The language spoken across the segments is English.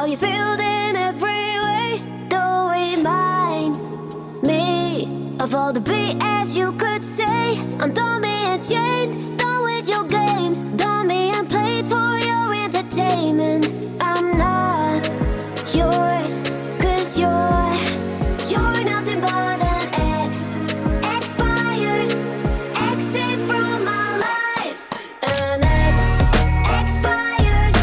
how you feel in every way. Don't remind me of all the BS you could say. I'm done being chained, done with your games, done being played for your entertainment. I'm not yours, 'cause you're nothing but an expired exit from my life. An expired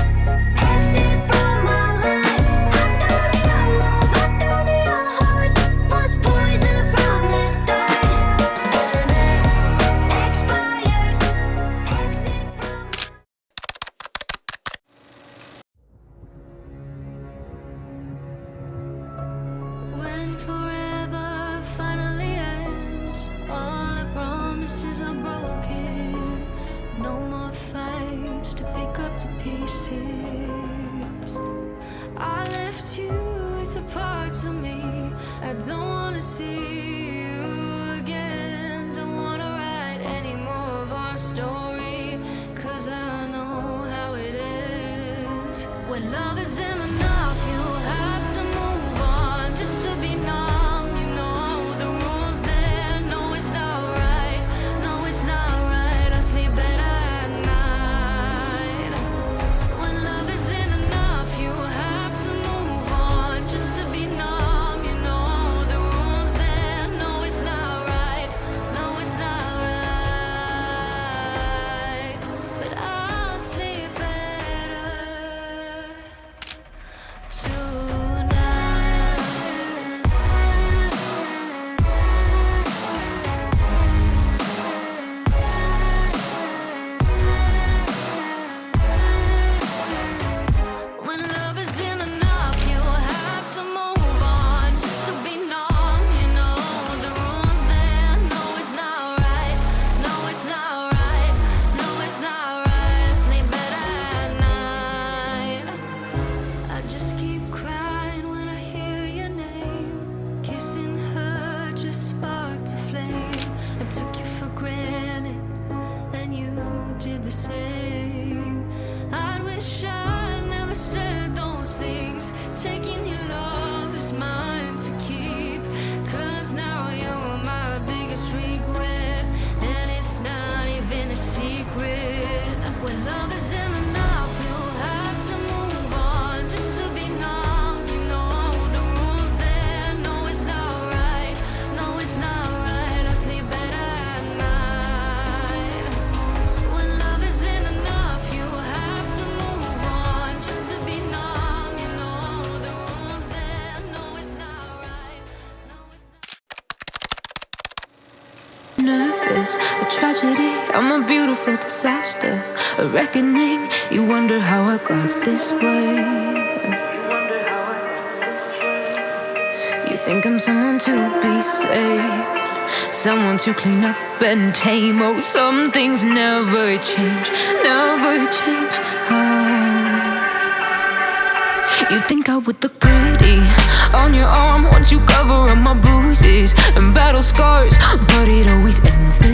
exit from my life. I don't need your love, I don't need your heart. Was poison from the start. An expired exit from. When forever finally ends, all the promises are broken. No more fights to pick up the pieces. I left you with the parts of me I don't wanna see you again. Don't wanna write any more of our story, 'cause I know how it is. When love isn't enough, you have to move on just to be numb. You know the rules there. No, it's not right. No, it's not right. I sleep better at night. When love isn't enough, you have to move on just to be numb. You know the rules there. No, it's not right. No, it's not right. But I'll sleep better tonight. When love isn't enough, you have to move on just to be numb. You know the rules there. No, it's not right. No, it's not right. No, it's not right. I sleep better at night. I just keep crying when I hear your name. Kissing her just sparked a flame. I took you for granted, and you did the same. I wish I never said those things. Taking your love is mine to keep, 'cause now you're my biggest regret, and it's not even a secret. When love isn't enough, you have to move on just to be numb. You know the rules there. No, it's not right. No, it's not right. I sleep better at night. When love isn't enough, you have to move on just to be numb. You know the rules there. No, it's not right. No, it's not. Nervous, a tragedy, I'm a beautiful disaster, a reckoning. You wonder how I got this way. You think I'm someone to be saved, someone to clean up and tame. Oh, some things never change, never change. You think I would look pretty on your arm once you cover up my bruises and battle scars, but it always ends the